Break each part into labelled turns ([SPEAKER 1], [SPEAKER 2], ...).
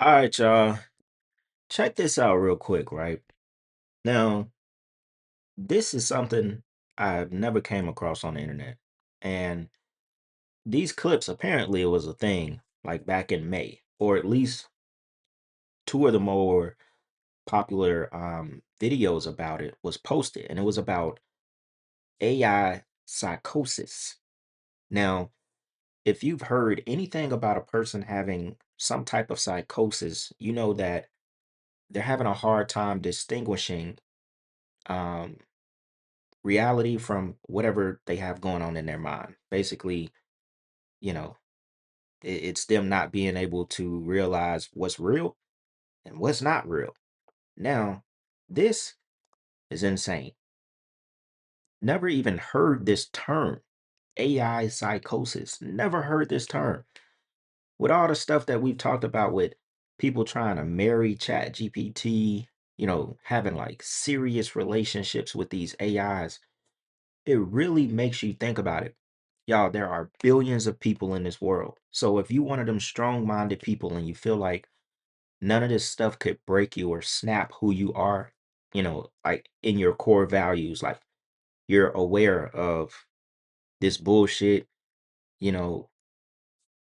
[SPEAKER 1] All right, y'all. Check this out real quick, right? Now, this is something I've never came across on the internet. And these clips, apparently it was a thing like back in May, or at least two of the more popular videos about it was posted, and it was about AI psychosis. Now, if you've heard anything about a person having some type of psychosis, you know that they're having a hard time distinguishing um reality from whatever they have going on in their mind. Basically, you know, it's them not being able to realize what's real and what's not real. Now, this is insane. Never even heard this term, AI psychosis. Never heard this term. With all the stuff that we've talked about with people trying to marry Chat GPT, having like serious relationships with these AIs, it really makes you think about it. Y'all, there are billions of people in this world. So if you one of them strong-minded people and you feel like none of this stuff could break you or snap who you are, like in your core values, like you're aware of this bullshit, you know,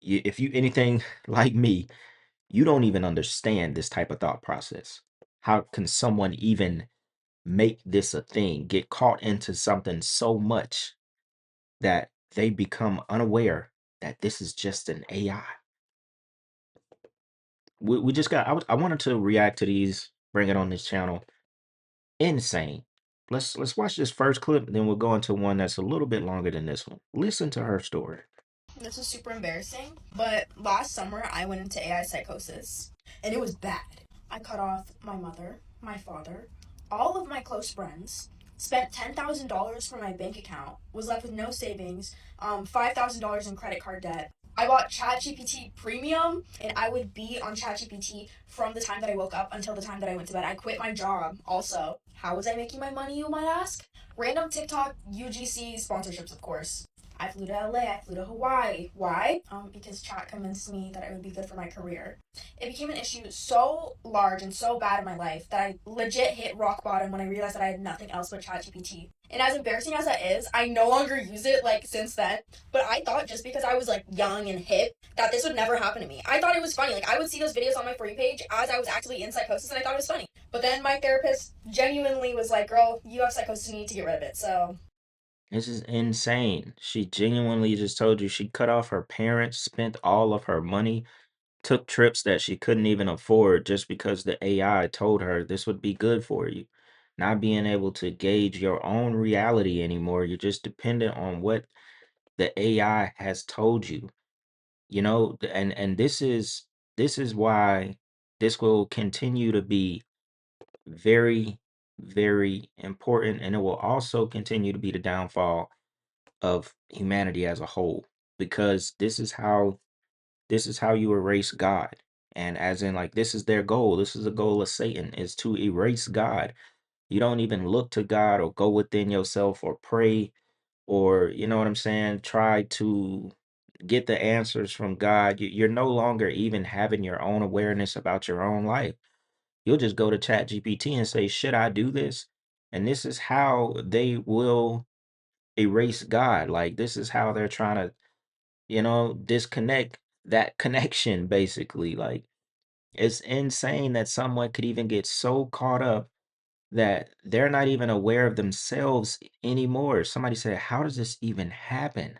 [SPEAKER 1] if you anything like me, you don't even understand this type of thought process. How can someone even make this a thing, get caught into something so much that they become unaware that this is just an AI. We just got. I wanted to react to these, bring it on this channel. Insane. Let's watch this first clip, then we'll go into one that's a little bit longer than this one. Listen to her story.
[SPEAKER 2] This is super embarrassing, but last summer I went into AI psychosis, and it was bad. I cut off my mother, my father, all of my close friends, spent $10,000 from my bank account, was left with no savings, $5,000 in credit card debt. I bought ChatGPT Premium, and I would be on ChatGPT from the time that I woke up until the time that I went to bed. I quit my job also. How was I making my money, you might ask? Random TikTok UGC sponsorships, of course. I flew to LA, I flew to Hawaii. Why? Because chat convinced me that it would be good for my career. It became an issue so large and so bad in my life that I legit hit rock bottom when I realized that I had nothing else but ChatGPT. And as embarrassing as that is, I no longer use it like since then. But I thought just because I was like young and hip that this would never happen to me. I thought it was funny. Like I would see those videos on my For You page as I was actually in psychosis, and I thought it was funny. But then my therapist genuinely was like, "Girl, you have psychosis. You need to get rid of it." So
[SPEAKER 1] This is insane. She genuinely just told you she cut off her parents, spent all of her money, took trips that she couldn't even afford just because the AI told her this would be good for you. Not being able to gauge your own reality anymore. You're just dependent on what the AI has told you. And this is why this will continue to be very, very important, and it will also continue to be the downfall of humanity as a whole, because this is how you erase God. And as in, like, this is their goal. This is the goal of Satan, is to erase God. You don't even look to God or go within yourself or pray, or, you know what I'm saying, try to get the answers from God. You're no longer even having your own awareness about your own life. You'll just go to Chat GPT and say, should I do this? And this is how they will erase God. Like, this is how they're trying to, disconnect that connection, basically. Like, it's insane that someone could even get so caught up that they're not even aware of themselves anymore. Somebody said, how does this even happen?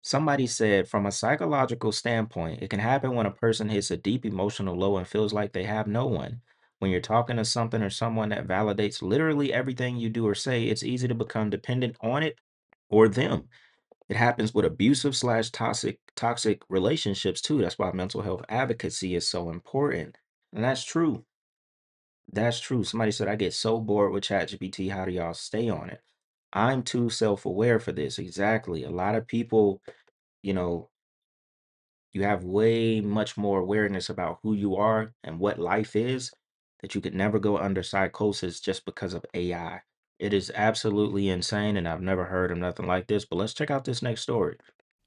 [SPEAKER 1] Somebody said, from a psychological standpoint, it can happen when a person hits a deep emotional low and feels like they have no one. When you're talking to something or someone that validates literally everything you do or say, it's easy to become dependent on it or them. It happens with abusive slash toxic relationships too. That's why mental health advocacy is so important. And that's true. That's true. Somebody said, I get so bored with ChatGPT. How do y'all stay on it? I'm too self-aware for this. Exactly. A lot of people, you know, you have way much more awareness about who you are and what life is, that you could never go under psychosis just because of AI. It is absolutely insane, and I've never heard of nothing like this. But let's check out this next story.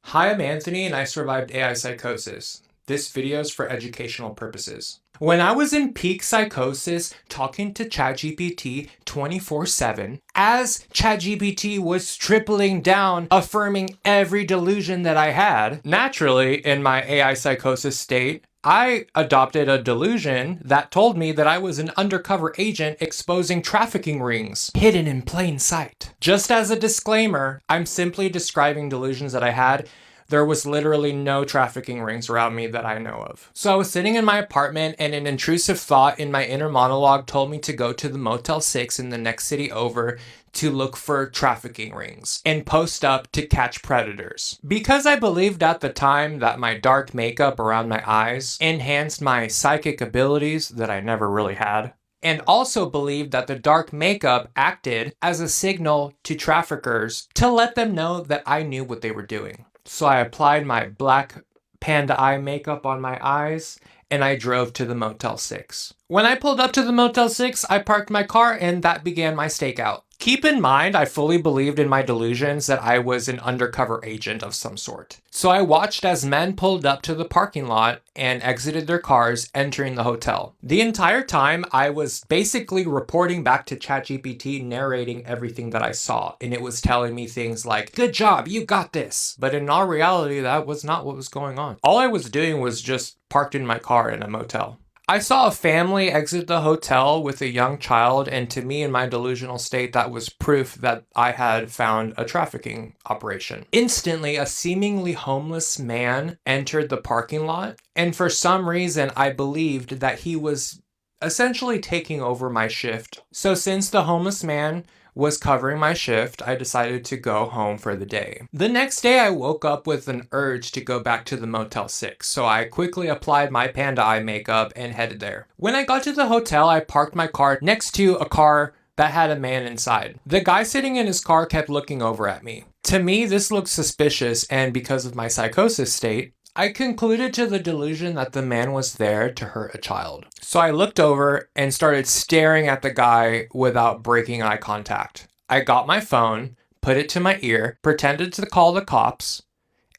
[SPEAKER 3] Hi, I'm Anthony, and I survived AI psychosis. This video is for educational purposes. When I was in peak psychosis talking to ChatGPT 24/7, as ChatGPT was tripling down, affirming every delusion that I had, naturally, in my AI psychosis state, I adopted a delusion that told me that I was an undercover agent exposing trafficking rings hidden in plain sight. Just as a disclaimer, I'm simply describing delusions that I had. There was literally no trafficking rings around me that I know of. So I was sitting in my apartment and an intrusive thought in my inner monologue told me to go to the Motel 6 in the next city over to look for trafficking rings and post up to catch predators. Because I believed at the time that my dark makeup around my eyes enhanced my psychic abilities that I never really had, and also believed that the dark makeup acted as a signal to traffickers to let them know that I knew what they were doing. So I applied my black panda eye makeup on my eyes and I drove to the Motel 6. When I pulled up to the Motel 6, I parked my car and that began my stakeout. Keep in mind, I fully believed in my delusions that I was an undercover agent of some sort. So I watched as men pulled up to the parking lot and exited their cars, entering the hotel. The entire time, I was basically reporting back to ChatGPT, narrating everything that I saw, and it was telling me things like, "Good job, you got this." But in all reality, that was not what was going on. All I was doing was just parked in my car in a motel. I saw a family exit the hotel with a young child, and to me, in my delusional state, that was proof that I had found a trafficking operation. Instantly, a seemingly homeless man entered the parking lot, and for some reason, I believed that he was essentially taking over my shift. So, since the homeless man was covering my shift, I decided to go home for the day. The next day, I woke up with an urge to go back to the Motel 6, so I quickly applied my panda eye makeup and headed there. When I got to the hotel, I parked my car next to a car that had a man inside. The guy sitting in his car kept looking over at me. To me, this looked suspicious, and because of my psychosis state, I concluded to the delusion that the man was there to hurt a child. So I looked over and started staring at the guy without breaking eye contact. I got my phone, put it to my ear, pretended to call the cops,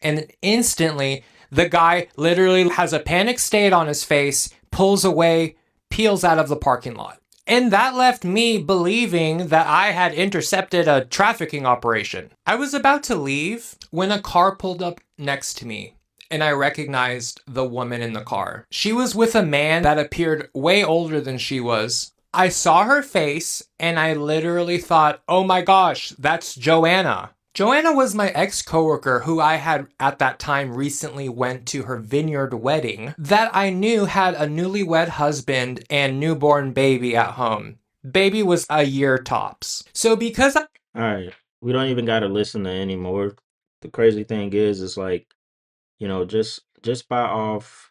[SPEAKER 3] and instantly the guy literally has a panic state on his face, pulls away, peels out of the parking lot. And that left me believing that I had intercepted a trafficking operation. I was about to leave when a car pulled up next to me, and I recognized the woman in the car. She was with a man that appeared way older than she was. I saw her face and I literally thought, oh my gosh, that's Joanna. Joanna was my ex-coworker who I had at that time recently went to her vineyard wedding that I knew had a newlywed husband and newborn baby at home. Baby was a year tops. So because I
[SPEAKER 1] All right, we don't even got to listen to anymore. The crazy thing is like, just by off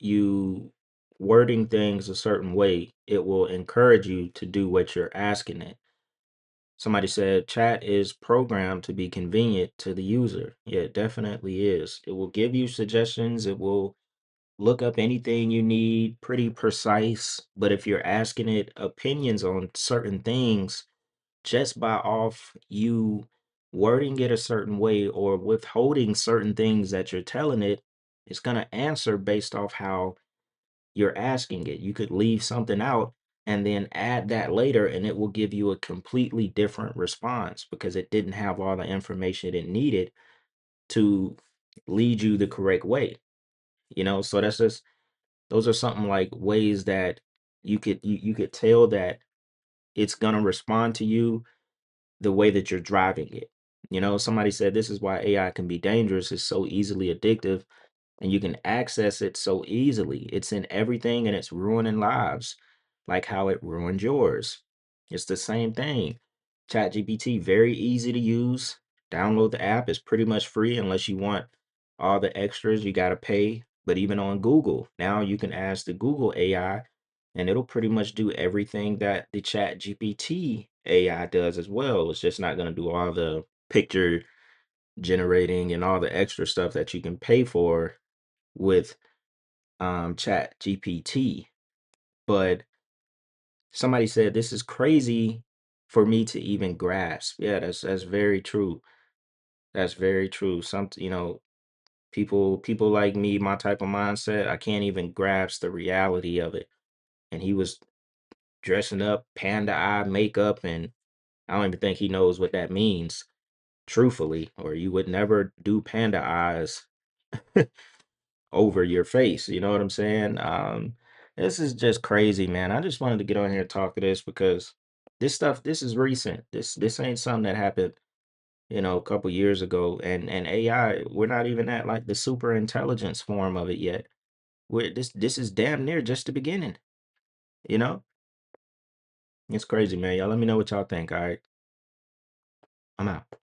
[SPEAKER 1] you wording things a certain way, it will encourage you to do what you're asking it. Somebody said chat is programmed to be convenient to the user. Yeah, it definitely is. It will give you suggestions. It will look up anything you need, pretty precise. But if you're asking it opinions on certain things, just by off you wording it a certain way or withholding certain things that you're telling it, it's going to answer based off how you're asking it. You could leave something out and then add that later, and it will give you a completely different response because it didn't have all the information it needed to lead you the correct way. So that's just those are something like ways that you could tell that it's gonna respond to you the way that you're driving it. Somebody said this is why AI can be dangerous. It's so easily addictive and you can access it so easily. It's in everything and it's ruining lives, like how it ruined yours. It's the same thing. ChatGPT, very easy to use. Download the app. It's pretty much free unless you want all the extras you got to pay. But even on Google, now you can ask the Google AI and it'll pretty much do everything that the ChatGPT AI does as well. It's just not going to do all the picture generating and all the extra stuff that you can pay for with chat gpt. But somebody said this is crazy for me to even grasp. Yeah, that's very true. That's very true. Some, People like me, my type of mindset, I can't even grasp the reality of it. And he was dressing up, panda eye makeup, and I don't even think he knows what that means, truthfully, or you would never do panda eyes over your face. You know what I'm saying? This is just crazy, man. I just wanted to get on here and talk to this because this is recent. This ain't something that happened, a couple years ago. And AI, we're not even at like the super intelligence form of it yet. This is damn near just the beginning, you know? It's crazy, man. Y'all let me know what y'all think. All right. I'm out.